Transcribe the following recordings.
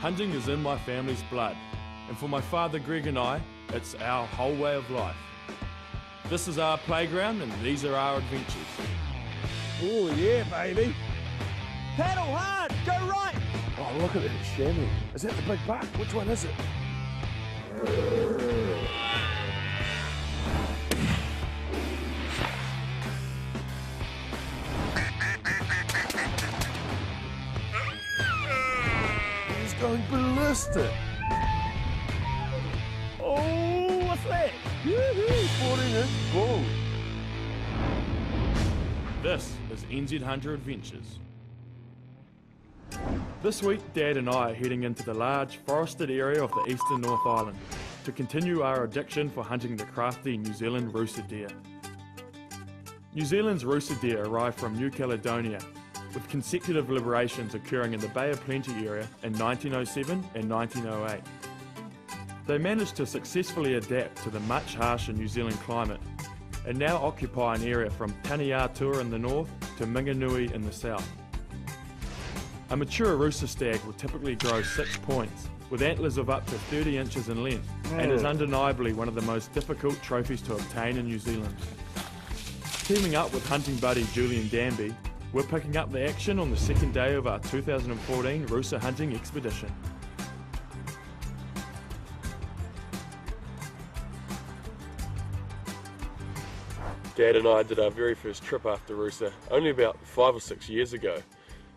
Hunting is in my family's blood, and for my father Greg and I, it's our whole way of life. This is our playground and these are our adventures. Oh yeah, baby. Paddle hard, go right. Oh, look at that chamois. Is that the big buck? Which one is it? He's going ballistic. Oh, what's that? Woohoo! 14-inch bull. This is NZ Hunter Adventures. This week, Dad and I are heading into the large forested area of the eastern North Island to continue our addiction for hunting the crafty New Zealand rooster deer. New Zealand's rooster deer arrived from New Caledonia, with consecutive liberations occurring in the Bay of Plenty area in 1907 and 1908. They managed to successfully adapt to the much harsher New Zealand climate and now occupy an area from Taniatua in the north to Minganui in the south. A mature rooster stag will typically grow 6 points, with antlers of up to 30 inches in length, and is undeniably one of the most difficult trophies to obtain in New Zealand. Teaming up with hunting buddy Julian Danby, we're picking up the action on the second day of our 2014 rooster hunting expedition. Dad and I did our very first trip after rooster only about 5 or 6 years ago.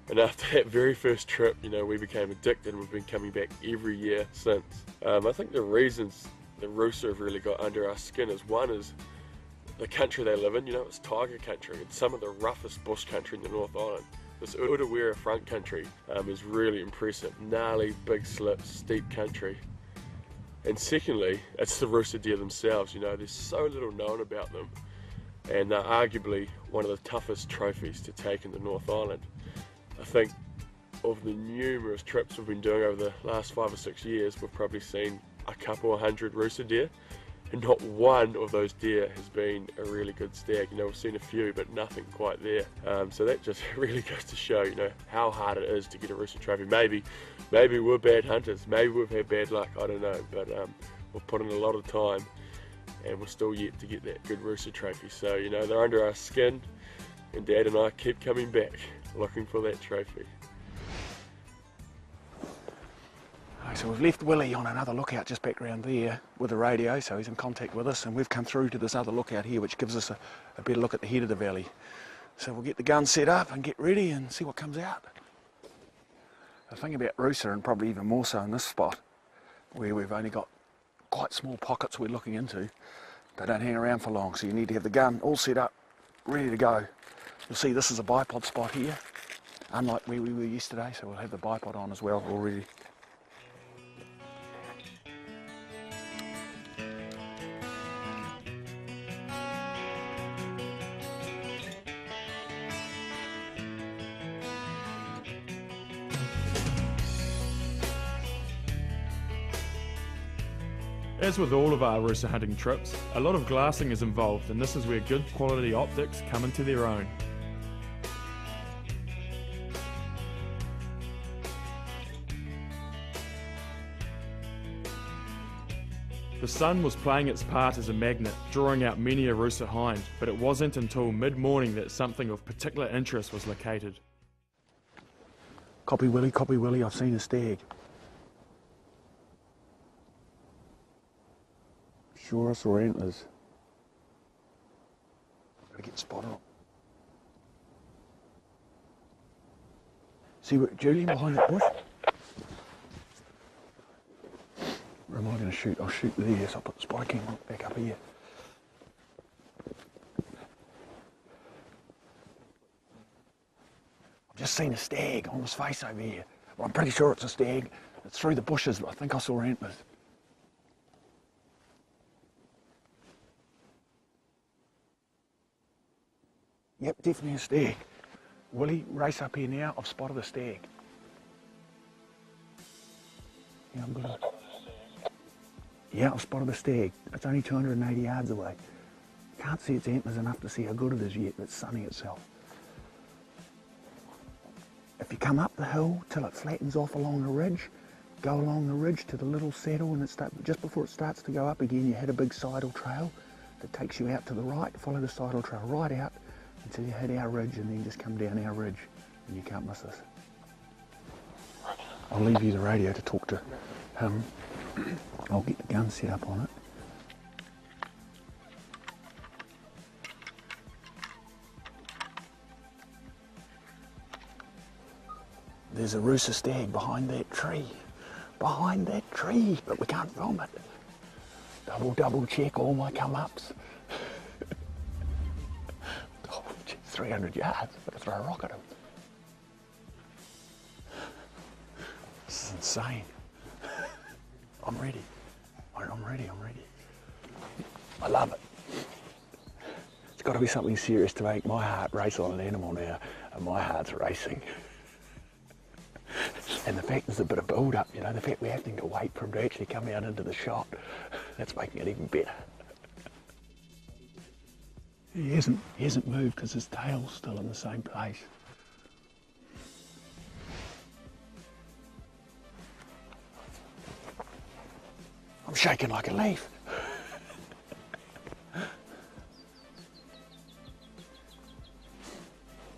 And after that very first trip, we became addicted and we've been coming back every year since. I think the reasons the rooster have really got under our skin is, one is the country they live in. It's tiger country. It's some of the roughest bush country in the North Island. This Utawera front country is really impressive. Gnarly, big slips, steep country. And secondly, it's the rooster deer themselves. There's so little known about them. And they're arguably one of the toughest trophies to take in the North Island. I think of the numerous trips we've been doing over the last 5 or 6 years, we've probably seen a couple of hundred rooster deer, and not one of those deer has been a really good stag. We've seen a few, but nothing quite there. So that just really goes to show, how hard it is to get a rooster trophy. Maybe we're bad hunters, maybe we've had bad luck, I don't know, but we've put in a lot of time, and we're still yet to get that good rooster trophy. So, they're under our skin, and Dad and I keep coming back, looking for that trophy. So we've left Willie on another lookout just back around there with the radio, so he's in contact with us, and we've come through to this other lookout here, which gives us a better look at the head of the valley. So we'll get the gun set up and get ready and see what comes out. The thing about rooster, and probably even more so in this spot, where we've only got quite small pockets we're looking into, they don't hang around for long, so you need to have the gun all set up, ready to go. You'll see this is a bipod spot here, unlike where we were yesterday, so we'll have the bipod on as well already. As with all of our rooster hunting trips, a lot of glassing is involved, and this is where good quality optics come into their own. The sun was playing its part as a magnet, drawing out many a rooster hind, but it wasn't until mid-morning that something of particular interest was located. Copy Willie, I've seen a stag. Sure I saw antlers. Gotta get spotted on. See what, Julian, behind that bush? Where am I going to shoot? I'll shoot there, so I'll put the spotted camera back up here. I've just seen a stag on his face over here. Well, I'm pretty sure it's a stag. It's through the bushes, but I think I saw antlers. Yep, definitely a stag. Willie, race up here now. I've spotted a stag. Yeah, I'm good. Yeah, I've spotted a stag. It's only 280 yards away. Can't see its antlers enough to see how good it is yet, but it's sunning itself. If you come up the hill till it flattens off along the ridge, go along the ridge to the little saddle, and just before it starts to go up again, you hit a big sidle trail that takes you out to the right. Follow the sidle trail right out until you hit our ridge, and then just come down our ridge, and you can't miss us. I'll leave you the radio to talk to him. I'll get the gun set up on it. There's a rooster stag behind that tree. Behind that tree, but we can't film it. Double check all my come-ups. 300 yards, I've got to throw a rock at him. This is insane. I'm ready. I'm ready. I love it. It's got to be something serious to make my heart race on an animal now, and my heart's racing. And the fact there's a bit of build-up, you know, the fact we're having to wait for him to actually come out into the shot, that's making it even better. He hasn't moved because his tail's still in the same place. I'm shaking like a leaf.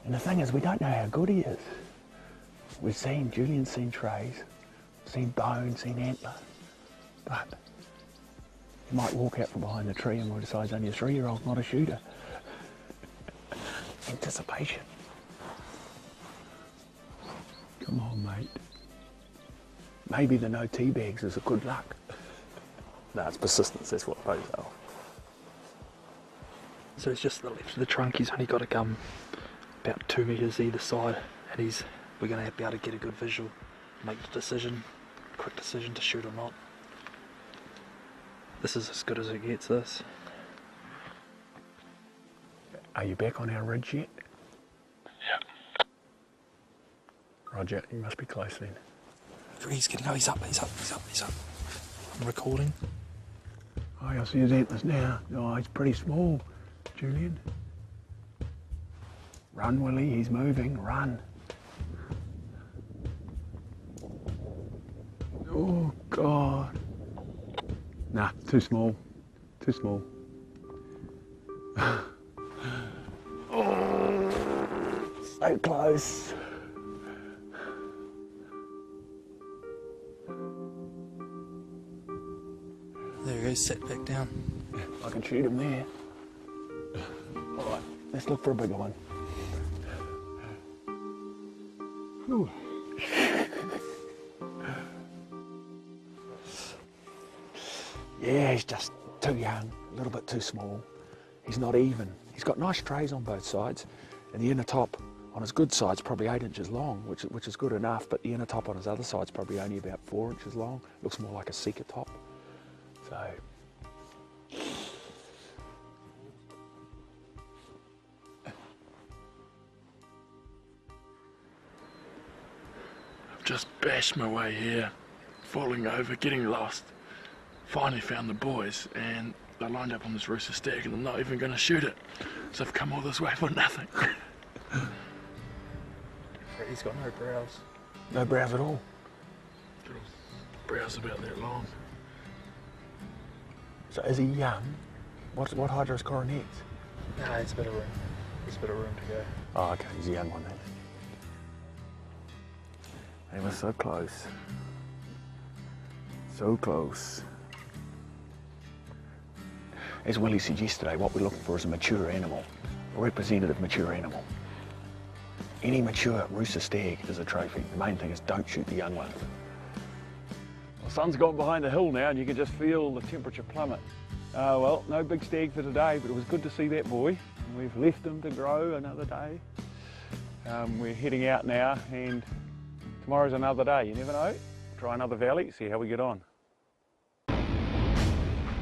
And the thing is, we don't know how good he is. Julian's seen trays, seen bone, seen antler, but he might walk out from behind the tree and we'll decide he's only a 3-year-old, not a shooter. Anticipation. Come on, mate. Maybe the no tea bags is a good luck. No, it's persistence, that's what both are. So it's just the left of the trunk, he's only got to come about 2 metres either side, and we're going to be able to get a good visual, make the decision, quick decision to shoot or not. This is as good as it gets, this. Are you back on our ridge yet? Yeah. Roger, you must be close then. He's up. I'm recording. Oh, I see his antlers now. Oh, he's pretty small, Julian. Run, Willie, he's moving, run. Oh, God. Nah, too small. Oh, so close. There he goes, set back down. I can shoot him there. All right, let's look for a bigger one. Whew. Yeah, he's just too young, a little bit too small. He's not even. He's got nice trays on both sides, and the inner top on his good side's probably 8 inches long, which is good enough, but the inner top on his other side's probably only about 4 inches long. Looks more like a seeker top. So, I've just bashed my way here, falling over, getting lost. Finally found the boys, and they're lined up on this rooster stag, and I'm not even going to shoot it. So I've come all this way for nothing. He's got no brows. no brows at all. Little brows about that long. So is he young? What height are his coronets? Nah, it's a bit of room. There's a bit of room to go. Oh, okay, he's a young one then. They were so close. So close. As Willie said yesterday, what we're looking for is a mature animal, a representative mature animal. Any mature rooster stag is a trophy. The main thing is don't shoot the young ones. The sun's gone behind the hill now and you can just feel the temperature plummet. Well, no big stag for today, but it was good to see that boy. We've left him to grow another day. We're heading out now, and tomorrow's another day. You never know. Try another valley, see how we get on.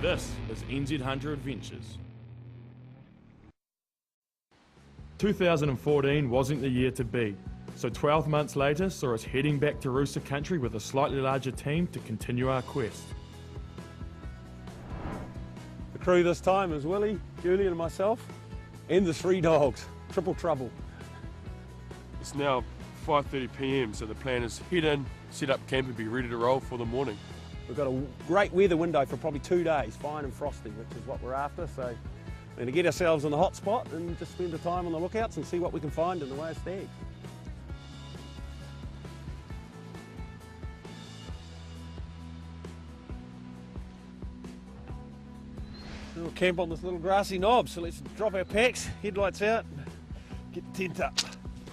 This is NZ Hunter Adventures. 2014 wasn't the year to be, so 12 months later saw us heading back to Rooster Country with a slightly larger team to continue our quest. The crew this time is Willie, Julian and myself, and the 3 dogs. Triple trouble. It's now 5:30 PM, so the plan is head in, set up camp and be ready to roll for the morning. We've got a great weather window for probably 2 days, fine and frosty, which is what we're after. So we're going to get ourselves in the hot spot and just spend the time on the lookouts and see what we can find in the way of stags. We'll camp on this little grassy knob, so let's drop our packs, headlights out, get the tent up.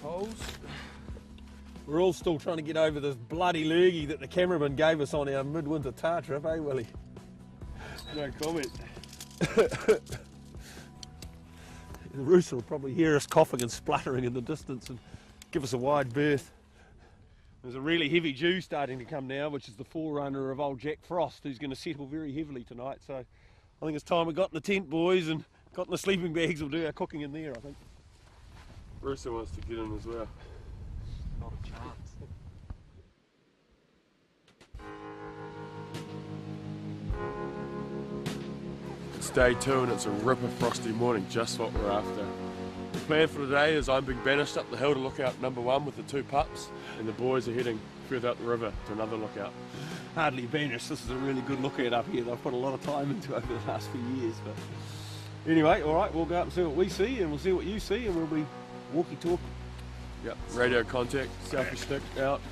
Poles. We're all still trying to get over this bloody lurgy that the cameraman gave us on our midwinter tar trip, eh Willie? No comment. The rooster will probably hear us coughing and spluttering in the distance and give us a wide berth. There's a really heavy dew starting to come now, which is the forerunner of old Jack Frost, who's going to settle very heavily tonight. So I think it's time we got in the tent, boys, and got in the sleeping bags. We'll do our cooking in there, I think. Rooster wants to get in as well. Not a chance. It's day 2 and it's a ripper frosty morning, just what we're after. The plan for today is I'm being banished up the hill to lookout number 1 with the 2 pups, and the boys are heading further up the river to another lookout. Hardly banished. This is a really good lookout up here that I've put a lot of time into over the last few years. But anyway, all right, we'll go up and see what we see, and we'll see what you see, and we'll be walkie-talkie. Yep, radio contact, selfie stick out.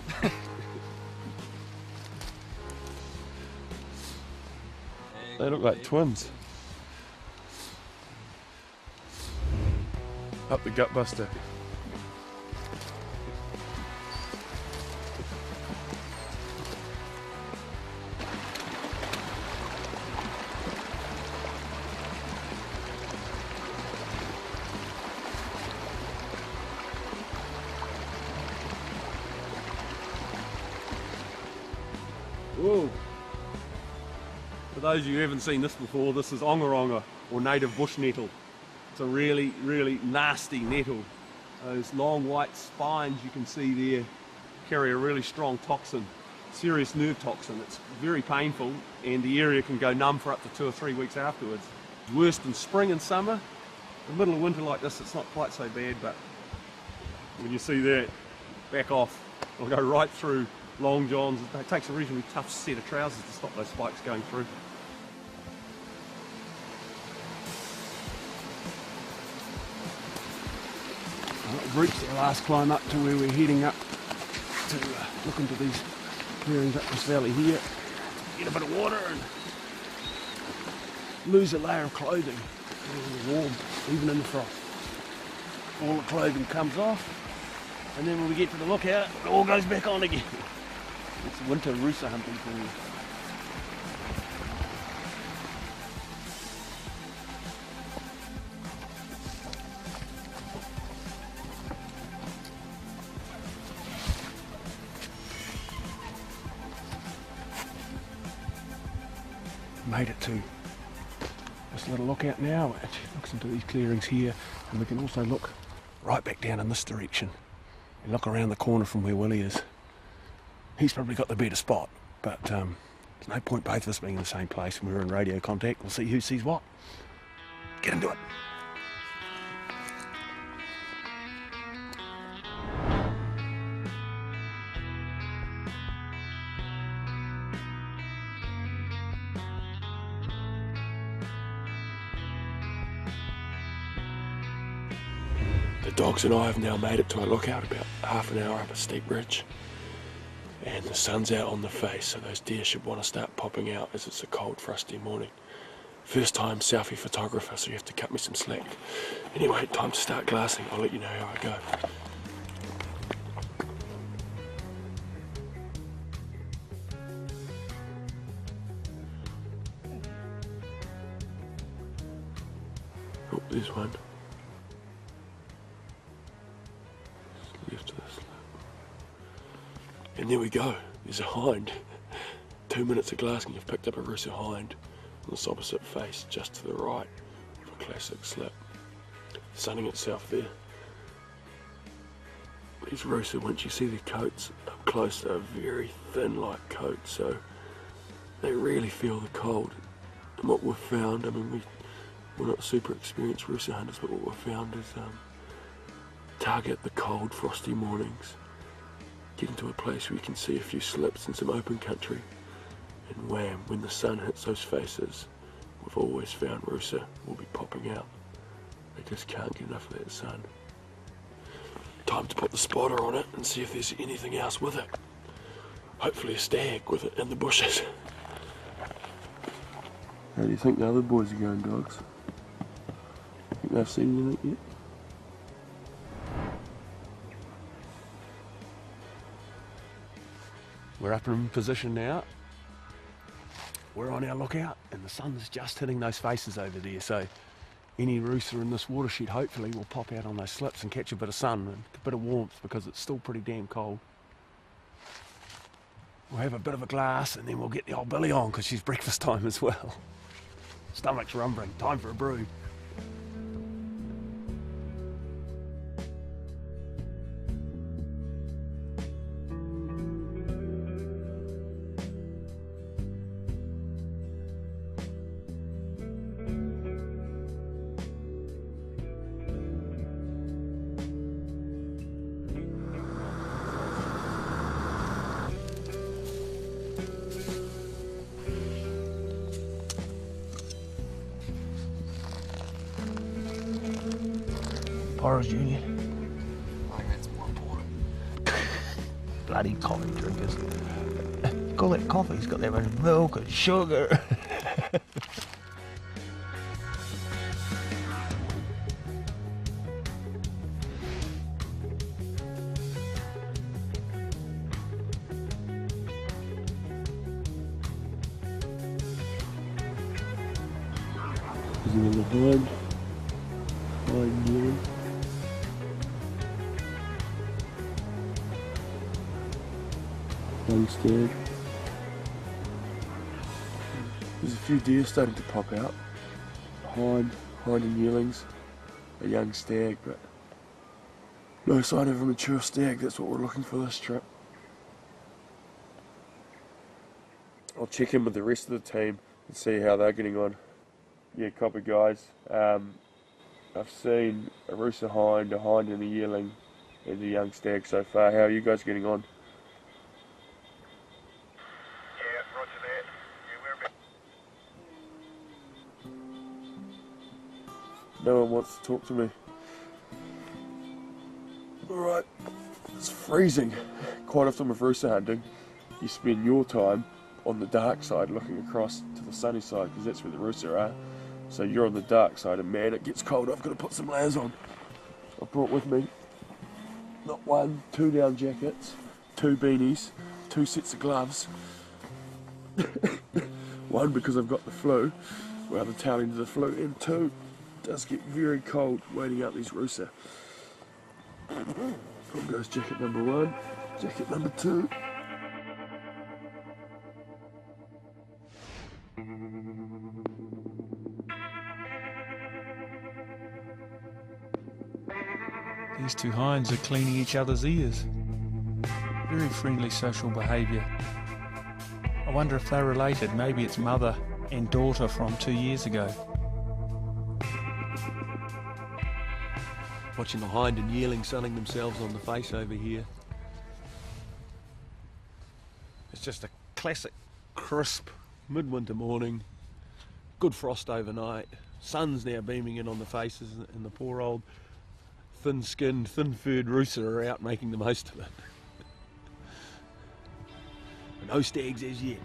They look like twins. Up the gutbuster. Whoa. For those of you who haven't seen this before, this is onga or native bush nettle. It's a really, really nasty nettle. Those long white spines you can see there carry a really strong toxin, serious nerve toxin. It's very painful and the area can go numb for up to 2 or 3 weeks afterwards. It's worse in spring and summer. In the middle of winter like this, it's not quite so bad, but when you see that, back off. It'll go right through long johns. It takes a reasonably tough set of trousers to stop those spikes going through. We've reached the last climb up to where we're heading up to look into these clearings up this valley here. Get a bit of water and lose a layer of clothing. It's warm, even in the frost. All the clothing comes off, and then when we get to the lookout, it all goes back on again. It's winter rooster hunting for you. Made it to this little lookout now, which looks into these clearings here, and we can also look right back down in this direction and look around the corner from where Willie is. He's probably got the better spot, but there's no point both of us being in the same place when we're in radio contact. We'll see who sees what. Get into it. The dogs and I have now made it to a lookout about half an hour up a steep ridge. And the sun's out on the face, so those deer should want to start popping out as it's a cold, frosty morning. First time selfie photographer, so you have to cut me some slack. Anyway, time to start glassing. I'll let you know how I go. Oh, there's one. Left of this lap. And there we go, there's a hind. 2 minutes of glassing, you've picked up a rooster hind on this opposite face, just to the right of a classic slip. Sunning itself there. These rooster, once you see their coats up close, they're very thin like coats, so they really feel the cold. And what we've found, I mean, we're not super experienced rooster hunters, but what we've found is target the cold, frosty mornings Getting to a place where you can see a few slips and some open country. And wham, when the sun hits those faces, we've always found Rusa will be popping out. They just can't get enough of that sun. Time to put the spotter on it and see if there's anything else with it. Hopefully a stag with it in the bushes. How do you think the other boys are going, dogs? Think they've seen anything yet? We're up in position now. We're on our lookout and the sun's just hitting those faces over there, so any rooster in this watershed hopefully will pop out on those slips and catch a bit of sun and a bit of warmth because it's still pretty damn cold. We'll have a bit of a glass and then we'll get the old Billy on because she's breakfast time as well. Stomach's rumbling, time for a brew. Porridge Union. I think that's more important. Bloody coffee drinkers. Call it coffee, it's got that much milk and sugar. Is he on the hind? Hind yearling? Young stag. There's a few deer starting to pop out. Hind and yearlings. A young stag, but no sign of a mature stag. That's what we're looking for this trip. I'll check in with the rest of the team and see how they're getting on. Yeah, copy guys. I've seen a rooster hind, a hind and a yearling, and a young stag so far. How are you guys getting on? Yeah, roger that. Yeah, we're No one wants to talk to me. Alright, it's freezing. Quite often with rooster hunting, you spend your time on the dark side looking across to the sunny side because that's where the rooster are. So you're on the dark side and man, it gets cold. I've got to put some layers on. I've brought with me not one, 2 down jackets, 2 beanies, 2 sets of gloves. One because I've got the flu, rather tailing to the flu, and 2, it does get very cold waiting out these rooster. On goes jacket number 1, jacket number 2. These 2 hinds are cleaning each other's ears. Very friendly social behaviour. I wonder if they're related. Maybe it's mother and daughter from 2 years ago. Watching the hind and yearling sunning themselves on the face over here. It's just a classic crisp midwinter morning. Good frost overnight. Sun's now beaming in on the faces and the poor old thin-skinned, thin-furred rooster are out making the most of it. No stags as yet.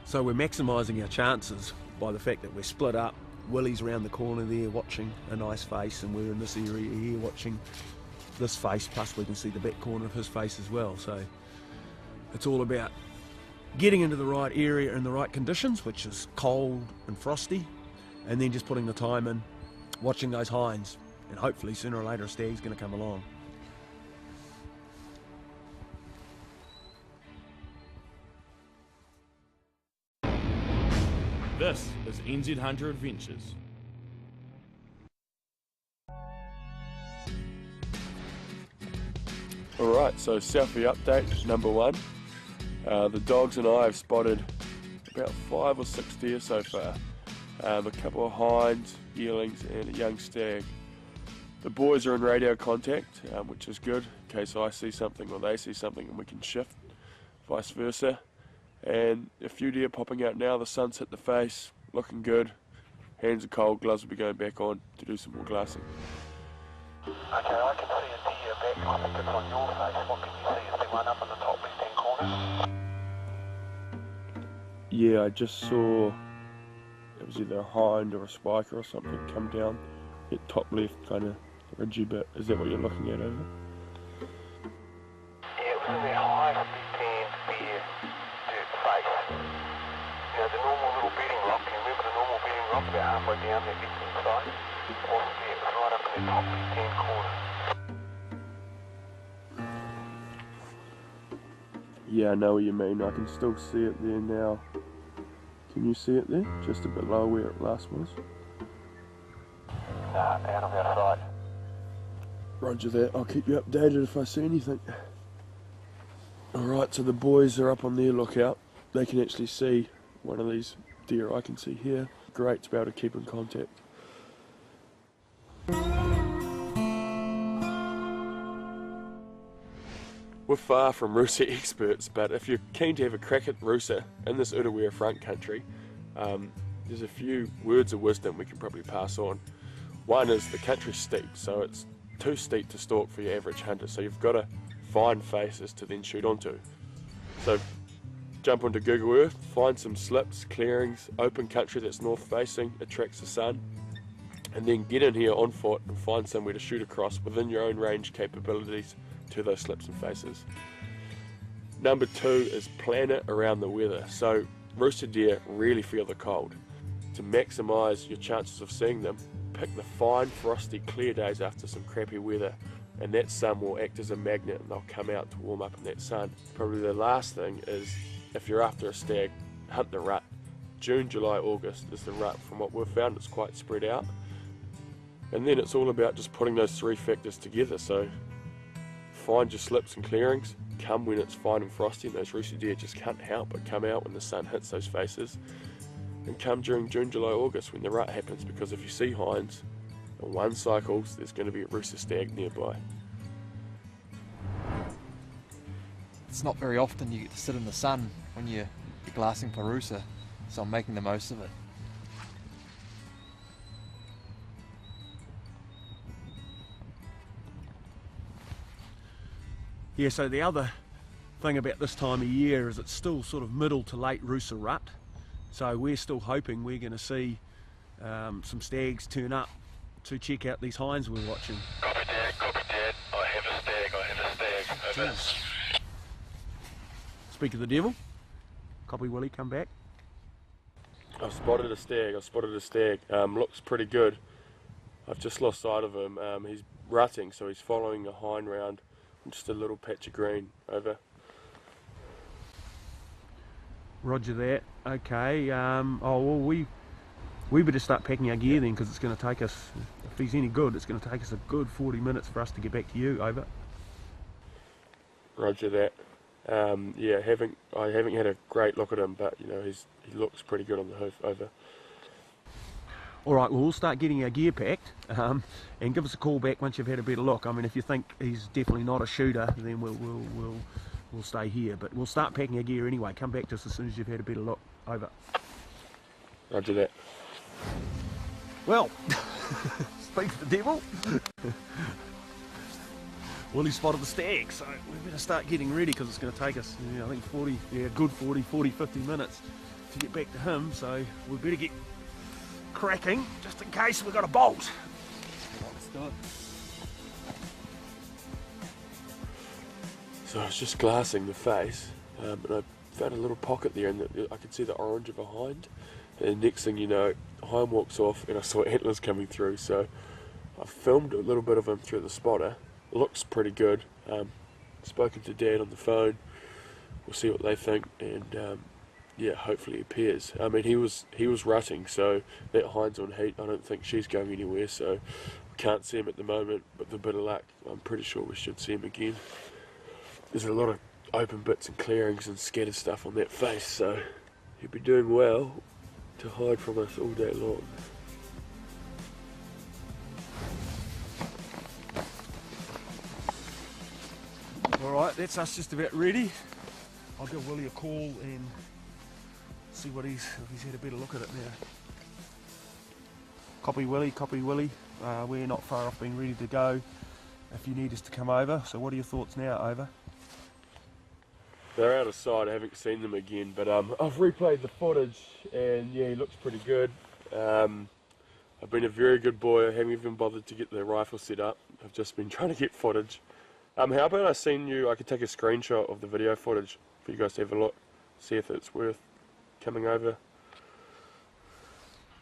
So we're maximising our chances by the fact that we're split up. Willie's around the corner there watching a nice face, and we're in this area here watching this face, plus we can see the back corner of his face as well. So it's all about getting into the right area in the right conditions, which is cold and frosty, and then just putting the time in, watching those hinds, and hopefully sooner or later a stag's going to come along. This is NZ Hunter Adventures. Alright, so selfie update number 1. The dogs and I have spotted about 5 or 6 deer so far. A couple of hinds, yearlings and a young stag. The boys are in radio contact, which is good, in case I see something or they see something and we can shift, vice versa. And a few deer popping out now, the sun's hit the face, looking good. Hands are cold, gloves will be going back on to do some more glassing. Okay, I can see a deer back on that's on your face. What can you see? Is there one up in the top left-hand corner? Yeah, I just saw, it was either a hind or a spiker or something come down, that top left kind of ridgy bit. Is that what you're looking at over? Yeah, it was in that high left-hand bare dirt face. You know, the normal little bedding rock. Can you remember the normal bedding rock about halfway down that left-hand side? It wasn't there, it was right up in the top left-hand corner. Yeah, I know what you mean. I can still see it there now. Can you see it there? Just a bit lower where it last was. Nah, out of our sight. Roger that. I'll keep you updated if I see anything. Alright, so the boys are up on their lookout. They can actually see one of these deer I can see here. Great to be able to keep in contact. We're far from rooster experts, but if you're keen to have a crack at rooster in this Utawera front country, there's a few words of wisdom we can probably pass on. One is the country's steep, so it's too steep to stalk for your average hunter, so you've got to find faces to then shoot onto. So jump onto Google Earth, find some slips, clearings, open country that's north facing, attracts the sun, and then get in here on foot and find somewhere to shoot across within your own range capabilities to those slips and faces. Number 2 is plan it around the weather. So rooster deer really feel the cold. To maximise your chances of seeing them, pick the fine, frosty, clear days after some crappy weather, and that sun will act as a magnet and they'll come out to warm up in that sun. Probably the last thing is, if you're after a stag, hunt the rut. June, July, August is the rut. From what we've found, it's quite spread out. And then it's all about just putting those 3 factors together. So find your slips and clearings, come when it's fine and frosty, and those rooster deer just can't help but come out when the sun hits those faces, and come during June, July, August when the rut happens, because if you see hinds in one cycles, there's going to be a rooster stag nearby. It's not very often you get to sit in the sun when you're glassing for rooster, so I'm making the most of it. Yeah, so the other thing about this time of year is it's still sort of middle to late rooster rut, so we're still hoping we're going to see some stags turn up to check out these hinds we're watching. Copy Dad, I have a stag, over. Speak of the devil, copy Willie, come back. I've spotted a stag, looks pretty good. I've just lost sight of him. He's rutting, so he's following a hind round, just a little patch of green, over. Roger that. Okay, oh well, we better start packing our gear then, because it's going to take us, if he's any good, it's going to take us a good 40 minutes for us to get back to you, over. Roger that. Yeah, I haven't had a great look at him, but you know, he looks pretty good on the hoof, over. Alright, well, we'll start getting our gear packed, and give us a call back once you've had a better look. I mean, if you think he's definitely not a shooter, then we'll stay here, but we'll start packing our gear anyway. Come back to us as soon as you've had a better look, over. Roger that. Well, speak for the devil. Willie spotted the stag, so we better start getting ready, because it's going to take us, I think good 50 minutes to get back to him, so we better get cracking, just in case we've got a bolt. Let's do it. So I was just glassing the face, and I found a little pocket there, and I could see the orange of a hind. And next thing you know, hind walks off, and I saw antlers coming through. So I filmed a little bit of him through the spotter. It looks pretty good. Spoken to Dad on the phone. We'll see what they think, and yeah, hopefully it appears. I mean, he was rutting, so that hind's on heat. I don't think she's going anywhere, so we can't see him at the moment. But with a bit of luck, I'm pretty sure we should see him again. There's a lot of open bits and clearings and scattered stuff on that face, so he'll be doing well to hide from us all day long. Right, that's us just about ready. I'll give Willie a call and see what if he's had a better look at it now. Copy Willie, we're not far off being ready to go if you need us to come over. So what are your thoughts now, over? They're out of sight, I haven't seen them again, but I've replayed the footage and yeah, he looks pretty good. I've been a very good boy, I haven't even bothered to get the rifle set up. I've just been trying to get footage. How about I could take a screenshot of the video footage for you guys to have a look, see if it's worth coming over.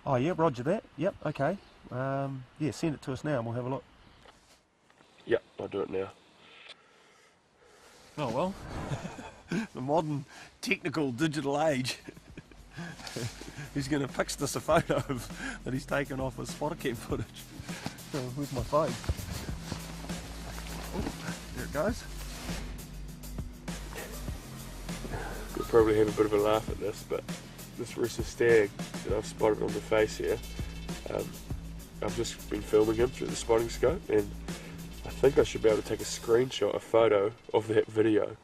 Oh yeah, roger that. Yep, okay. Yeah, send it to us now and we'll have a look. Yep, I'll do it now. Oh well, the modern technical digital age. He's going to fix us a photo that he's taken off his spotter cam footage. Oh, where's my phone? Oh, there it goes. You'll probably have a bit of a laugh at this, but this rooster stag that I've spotted on the face here, I've just been filming him through the spotting scope, and I think I should be able to take a screenshot, a photo of that video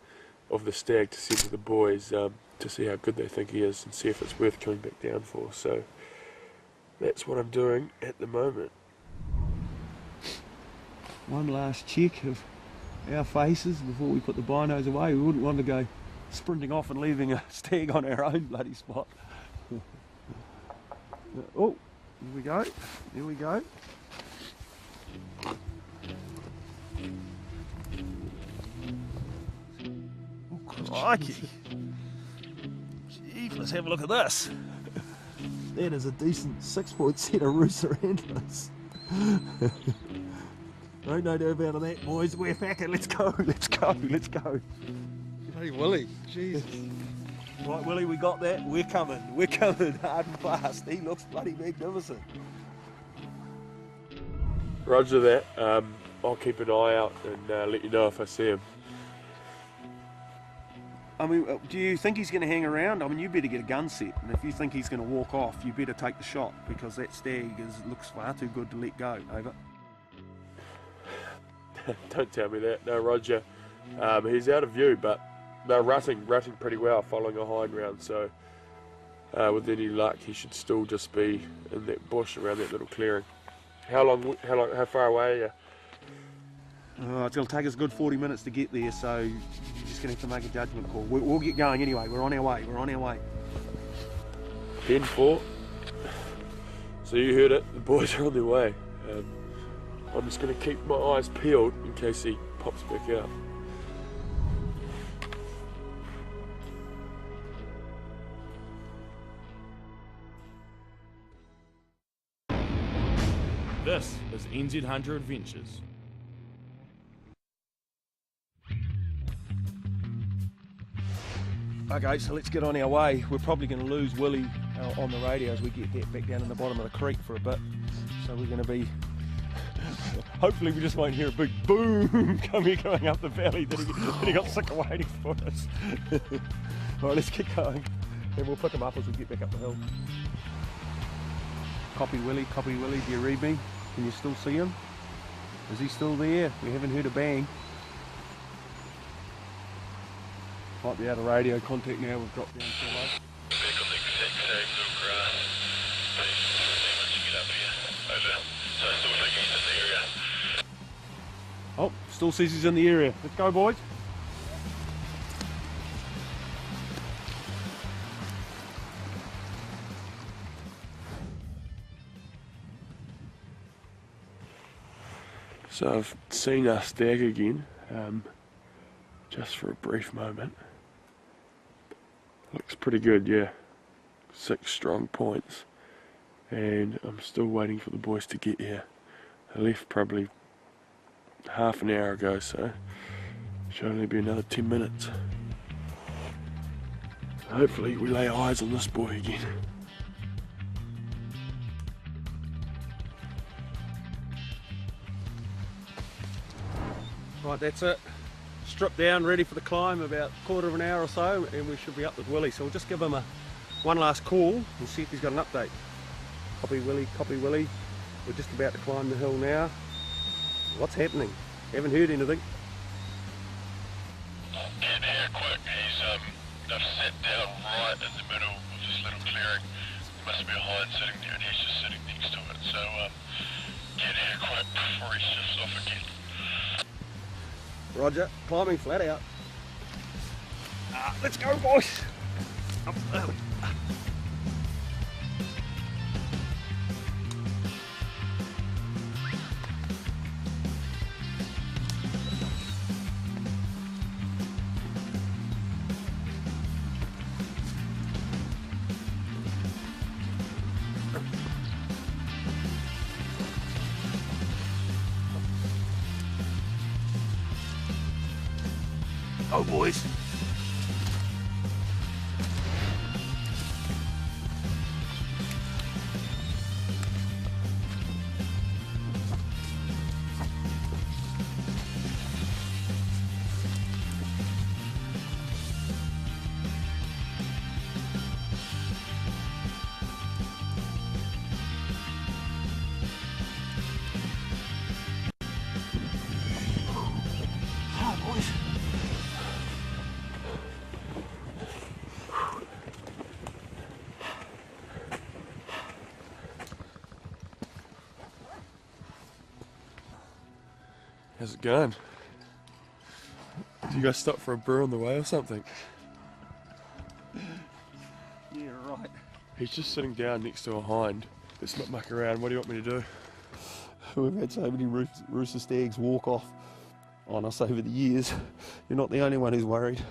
of the stag to send to the boys to see how good they think he is and see if it's worth coming back down for. So that's what I'm doing at the moment. One last check of our faces before we put the binos away. We wouldn't want to go sprinting off and leaving a stag on our own bloody spot. Oh, here we go, here we go. Oh, crikey. Gee, let's have a look at this. That is a decent 6-point set of rooster antlers. No doubt about that, boys. We're back and let's go, let's go, let's go. Hey Willie, Jesus. Right, Willie, we got that. We're coming hard and fast. He looks bloody magnificent. Roger that. I'll keep an eye out and let you know if I see him. I mean, do you think he's going to hang around? I mean, you better get a gun set, and if you think he's going to walk off, you better take the shot, because that stag looks far too good to let go. Over. Don't tell me that. No, Roger. He's out of view, but they're rutting pretty well, following a high ground. So, with any luck, he should still just be in that bush around that little clearing. How far away are you? It's going to take us a good 40 minutes to get there, so you're just going to have to make a judgment call. We'll get going anyway. We're on our way. 10-4. So you heard it. The boys are on their way. I'm just going to keep my eyes peeled in case he pops back out. This is NZ Hunter Adventures. Okay, so let's get on our way. We're probably going to lose Willie on the radio as we get that back down in the bottom of the creek for a bit. So we're going to be... Hopefully we just won't hear a big boom going up the valley that he got sick of waiting for us. Alright, let's get going. And we'll pick him up as we get back up the hill. Copy Willie, do you read me? Can you still see him? Is he still there? We haven't heard a bang. Might be out of radio contact now, we've dropped down so low. Oh, still says he's in the area. Let's go, boys. So I've seen our stag again, just for a brief moment. Looks pretty good, yeah. 6 strong points, and I'm still waiting for the boys to get here. I left probably half an hour ago, so should only be another 10 minutes. So hopefully we lay eyes on this boy again. Right, that's it. Stripped down, ready for the climb, about a quarter of an hour or so, and we should be up with Willie. So we'll just give him one last call and see if he's got an update. Copy Willie, copy Willie. We're just about to climb the hill now. What's happening? Haven't heard anything. here quick. They've sat down right in the middle of this little clearing. There must be a hind sitting there and he's just sitting next to it. So get here quick before he shifts off again. Roger, climbing flat out. Let's go, boys. Up early. Oh, boys. How's it going? Did you guys stop for a brew on the way or something? Yeah, right. He's just sitting down next to a hind. Let's not muck around. What do you want me to do? We've had so many rooster stags walk off on us over the years. You're not the only one who's worried.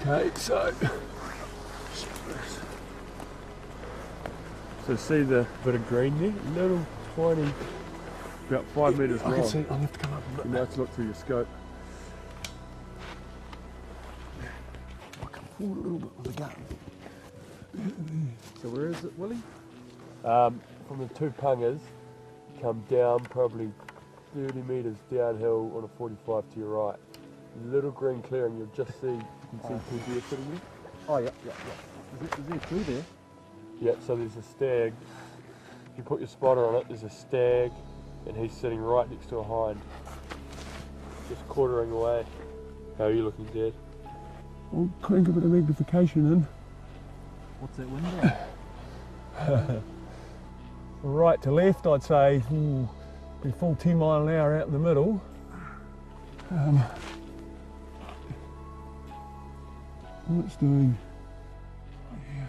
Okay, so see the bit of green there? Little tiny, about 5 metres long. I can see, I'll have to come up a bit. You have to look through your scope. I'll come forward a little bit with the gun. So where is it, Willie? From the two pungas, come down probably 30 metres downhill on a 45 to your right. Little green clearing, you'll just see, you can see two deer sitting there. Oh, yeah. Is there two there? Yep, so there's a stag. If you put your spotter on it, there's a stag, and he's sitting right next to a hind. Just quartering away. How are you looking, Dad? I'll crank a bit of magnification in. What's that window? Right to left, I'd say, be full 10 mile an hour out in the middle. What it's doing, yeah,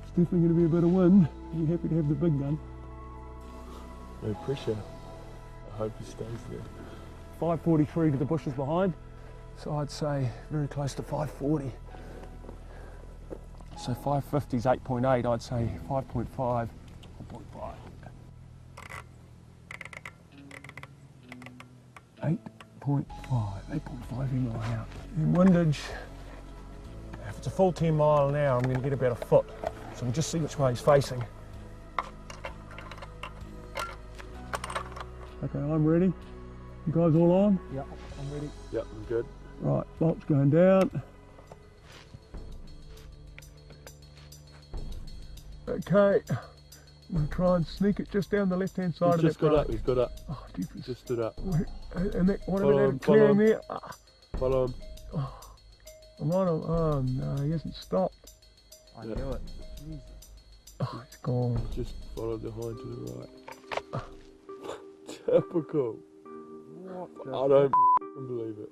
it's definitely going to be a bit of wind. You're happy to have the big gun. No pressure. I hope he stays there. 543 to the bushes behind, so I'd say very close to 540. So 550 is 8.8, I'd say 5.5, 4.5. 8.5 in mile out. In windage, if it's a full 10 mile an hour, I'm going to get about a foot. So we'll just see which way he's facing. Okay, I'm ready. You guys all on? Yep, I'm ready. Yep, I'm good. Right, bolt's going down. Okay, I'm going to try and sneak it just down the left-hand side of that. He's got up. Oh, difference. Just stood up. And that, whatever Follow that him, clearing follow him. there. Follow him. I'm on him. Oh no, he hasn't stopped. I knew it. Oh, it's gone. Just follow the hind to the right. Typical. I don't believe it.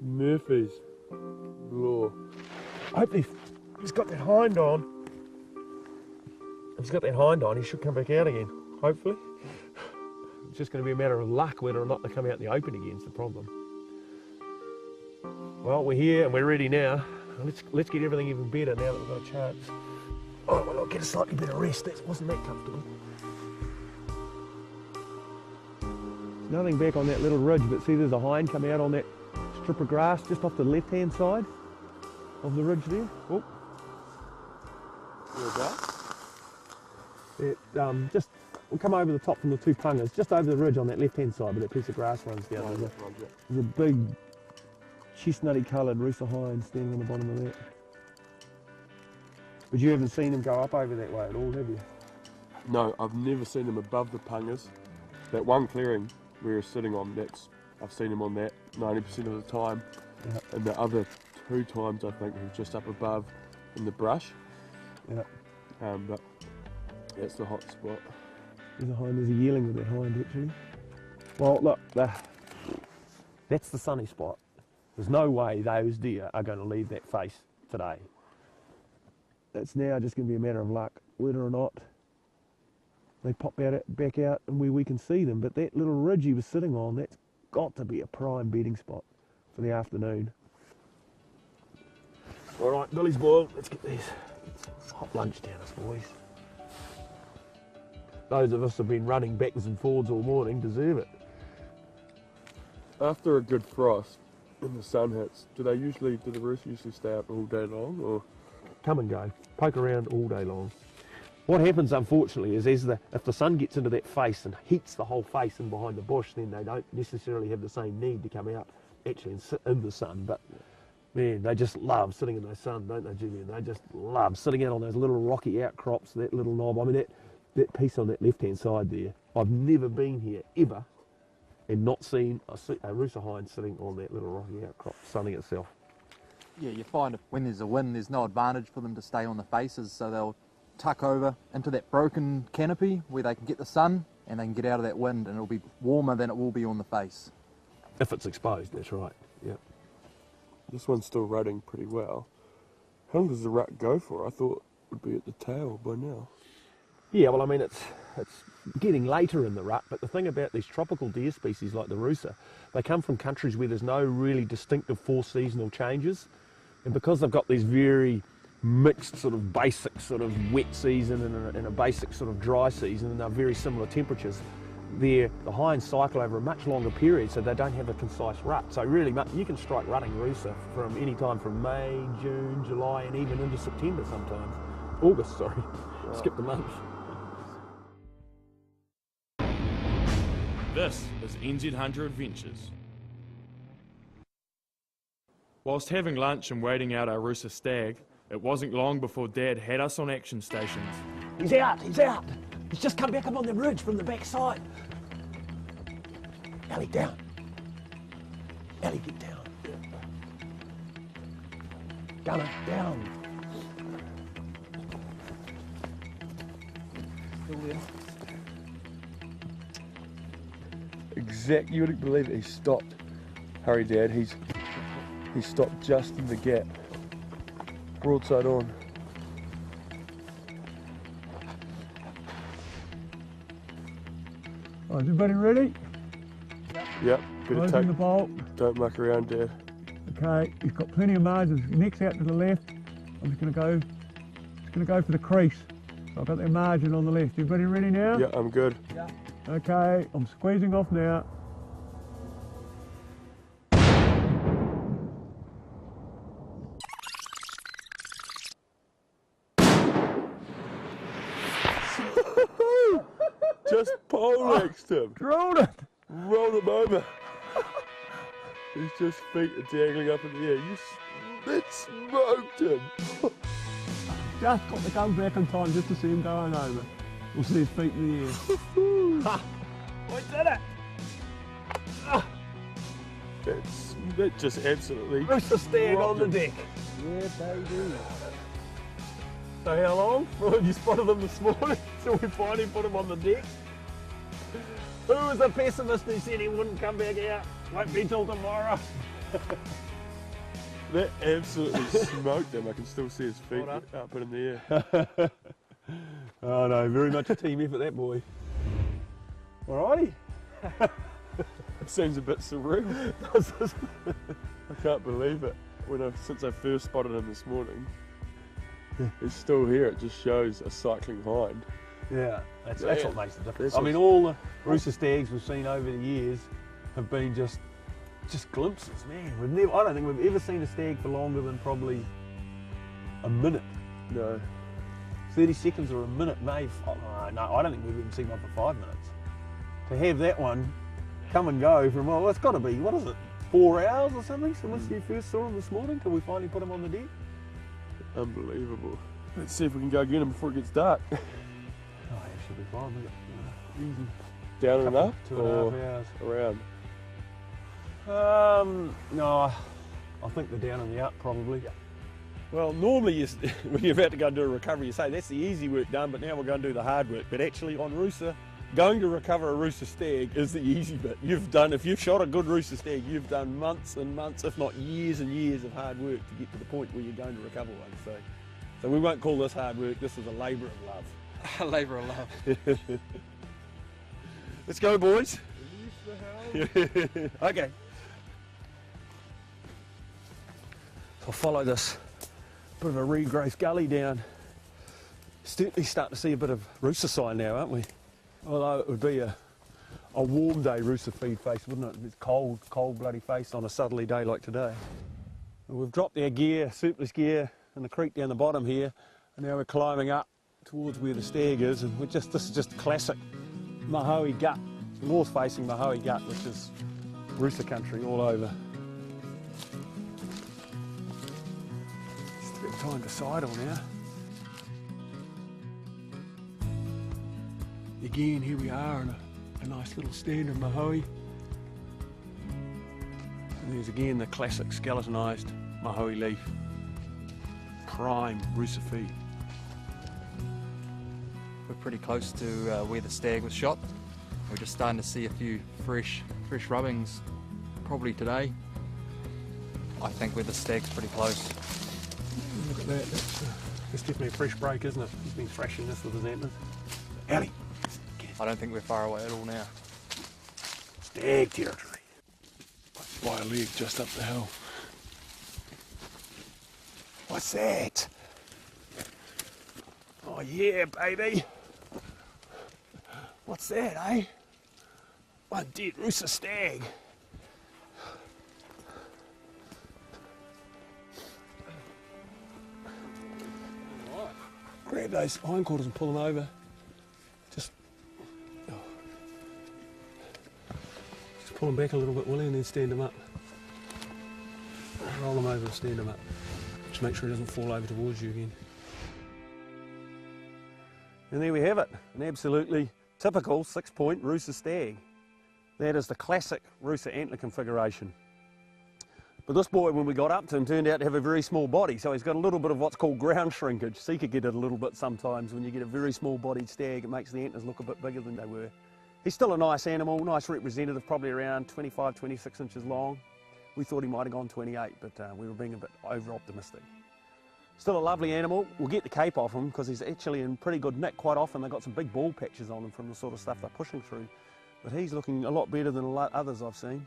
Murphy's Law. I hope he's got that hind on. If he's got that hind on, he should come back out again, hopefully. It's just going to be a matter of luck whether or not they come out in the open again is the problem. Well, we're here and we're ready now. Let's get everything even better now that we've got a chance. Oh, well, I'll get a slightly better rest. That wasn't that comfortable. There's nothing back on that little ridge, but see there's a hind coming out on that strip of grass just off the left-hand side of the ridge there. Oh. Whereabouts? Just, we'll come over the top from the two pungas, just over the ridge on that left-hand side, but that piece of grass runs down. There's a big chestnutty coloured Rooster hind standing on the bottom of that. But you haven't seen him go up over that way at all, have you? No, I've never seen him above the pungas. That one clearing we were sitting on, I've seen him on that 90% of the time. Yep. And the other 2 times I think he was just up above in the brush. Yeah. But that's the hot spot. There's a yearling with that hind actually. Well, look, that's the sunny spot. There's no way those deer are going to leave that face today. It's now just going to be a matter of luck, whether or not they pop back out and where we can see them. But that little ridge he was sitting on, that's got to be a prime bedding spot for the afternoon. All right, Billy's boiled. Let's get some hot lunch down us, boys. Those of us who have been running backwards and forwards all morning deserve it. After a good frost and the sun hits, do the roosters usually stay up all day long, or? Come and go, poke around all day long. What happens, unfortunately, is if the sun gets into that face and heats the whole face and behind the bush, then they don't necessarily have the same need to come out actually and sit in the sun. But man, they just love sitting in the sun, don't they, Julian? They just love sitting out on those little rocky outcrops, that little knob. I mean, that piece on that left-hand side there, I've never been here ever and not seen a rooster hind sitting on that little rocky outcrop, sunning itself. Yeah, you find when there's a wind, there's no advantage for them to stay on the faces, so they'll tuck over into that broken canopy where they can get the sun and they can get out of that wind, and it'll be warmer than it will be on the face. If it's exposed, that's right. Yeah. This one's still rutting pretty well. How long does the rut go for? I thought it would be at the tail by now. Yeah, well, I mean, it's getting later in the rut, but the thing about these tropical deer species like the rooster, they come from countries where there's no really distinctive 4 seasonal changes, and because they've got these very mixed sort of basic sort of wet season and a basic sort of dry season, and they're very similar temperatures, the hinds cycle over a much longer period, so they don't have a concise rut. So really, you can strike rutting rooster from any time from May, June, July, and even into September sometimes. August, sorry. Wow. Skipped a month. This is NZ Hunter Adventures. Whilst having lunch and waiting out our rooster stag, it wasn't long before Dad had us on action stations. He's out, he's out. He's just come back up on the ridge from the back side. Ellie, down. Ellie, get down. Gunner, down. Still there. Exactly, you wouldn't believe it, he stopped. Hurry, Dad, he stopped just in the gap. Broadside on. Oh, is everybody ready? Yep, Closing the bolt. Don't muck around, Dad. Okay, he's got plenty of margins. Neck's out to the left. I'm just gonna go for the crease. So I've got that margin on the left. Everybody ready now? Yeah, I'm good. Yeah. Okay, I'm squeezing off now. Just poleaxed him. Drilled it. Rolled him over. His just feet are dangling up in the air. It smoked him. Just got to go back in time just to see him going over. We'll see his feet in the air. Ha! We did it! That just absolutely... Rooster stag on the deck. Yeah, baby. So how long? Well, you spotted them this morning, so we finally put him on the deck. Who was the pessimist who said he wouldn't come back out? Won't be till tomorrow. That absolutely smoked him. I can still see his feet up in the air. Oh no, very much a team effort, that boy. Alrighty. It seems a bit surreal. I can't believe it. Since I first spotted him this morning, he's still here. It just shows a cycling hind. Yeah, that's what makes the difference. I mean, all the rooster stags we've seen over the years have been just glimpses, man. I don't think we've ever seen a stag for longer than probably a minute. No. 30 seconds or a minute, maybe. Oh, no, I don't think we've even seen one for 5 minutes. To have that one come and go from, well, it's got to be, what is it, 4 hours or something since you first saw him this morning till we finally put him on the deck? Unbelievable. Let's see if we can go get him before it gets dark. Oh, it should be fine. Easy. Down and up? 2.5 hours. Around? No, I think they're down and the up probably. Well, normally when you're about to go and do a recovery, you say that's the easy work done, but now we're going to do the hard work. But actually on Roosa, going to recover a Roosa stag is the easy bit. If you've shot a good Roosa stag, you've done months and months, if not years and years of hard work to get to the point where you're going to recover one. So we won't call this hard work, this is a labour of love. A labour of love. Let's go, boys. Okay. I'll follow this bit of a regrowth gully down. Certainly starting to see a bit of Roosa sign now, aren't we? Although it would be a warm day Roosa feed face, wouldn't it? It's cold bloody face on a southerly day like today. We've dropped our gear, surplus gear, in the creek down the bottom here, and now we're climbing up towards where the stag is, and this is just classic Mahoe gut, north facing Mahoe gut, which is Roosa country all over. Just a bit of time to sidle now. Again, here we are in a nice little stand of Mahoe. And there's again the classic skeletonised Mahoe leaf. Prime Roosa feed. We're pretty close to where the stag was shot. We're just starting to see a few fresh rubbings probably today. I think where the stag's pretty close. Look at that, that's definitely a fresh break, isn't it? He's been thrashing this with his antlers. Ellie! I don't think we're far away at all now. Stag territory. By a leg just up the hill. What's that? Oh yeah, baby. What's that, eh? One dead Roosa stag. Grab those hindquarters and pull them over. Just pull them back a little bit, Willie, and then stand them up. Roll them over and stand them up. Just make sure he doesn't fall over towards you again. And there we have it, an absolutely typical 6-point Roosa stag. That is the classic Roosa antler configuration. But this boy, when we got up to him, turned out to have a very small body, so he's got a little bit of what's called ground shrinkage. Seeker get it a little bit sometimes. When you get a very small-bodied stag, it makes the antlers look a bit bigger than they were. He's still a nice animal, nice representative, probably around 25, 26 inches long. We thought he might have gone 28, but we were being a bit over-optimistic. Still a lovely animal. We'll get the cape off him because he's actually in pretty good nick. Quite often they've got some big ball patches on him from the sort of stuff they're pushing through. But he's looking a lot better than a lot others I've seen.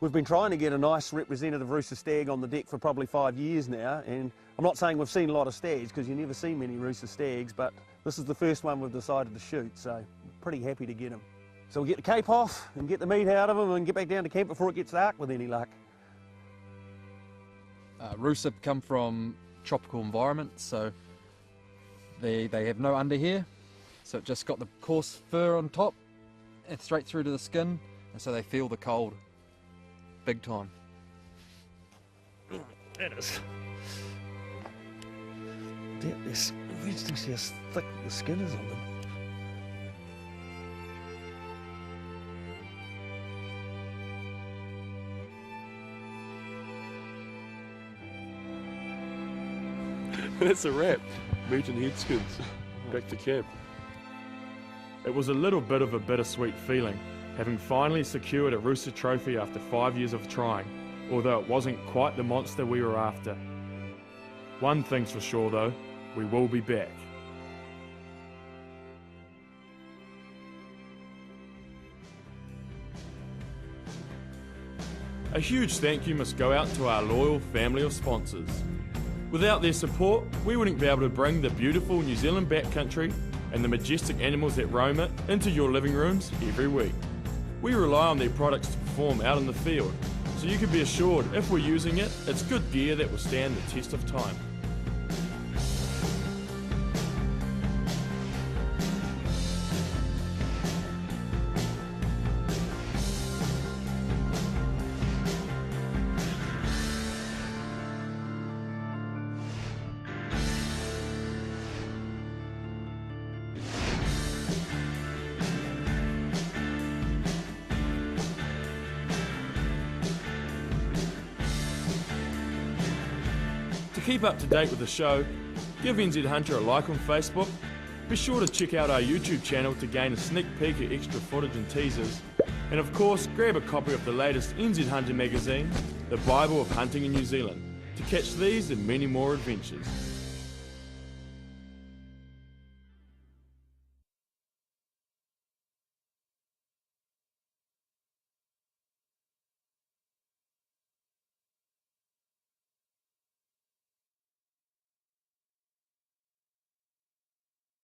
We've been trying to get a nice representative Roosa stag on the deck for probably 5 years now, and I'm not saying we've seen a lot of stags because you never see many Roosa stags, but this is the first one we've decided to shoot, so pretty happy to get him. So we'll get the cape off and get the meat out of him and get back down to camp before it gets dark with any luck. Roosa come from tropical environments, so they have no under hair, so it just got the coarse fur on top and straight through to the skin, and so they feel the cold big time. It is. It's interesting to see how thick the skin is on them. That's a wrap. Meat and head skins. Back to camp. It was a little bit of a bittersweet feeling, having finally secured a Roosa trophy after 5 years of trying, although it wasn't quite the monster we were after. One thing's for sure though, we will be back. A huge thank you must go out to our loyal family of sponsors. Without their support, we wouldn't be able to bring the beautiful New Zealand backcountry and the majestic animals that roam it into your living rooms every week. We rely on their products to perform out in the field, so you can be assured if we're using it, it's good gear that will stand the test of time. keep up to date with the show, give NZ Hunter a like on Facebook, be sure to check out our YouTube channel to gain a sneak peek at extra footage and teasers, and of course grab a copy of the latest NZ Hunter magazine, The Bible of Hunting in New Zealand, to catch these and many more adventures.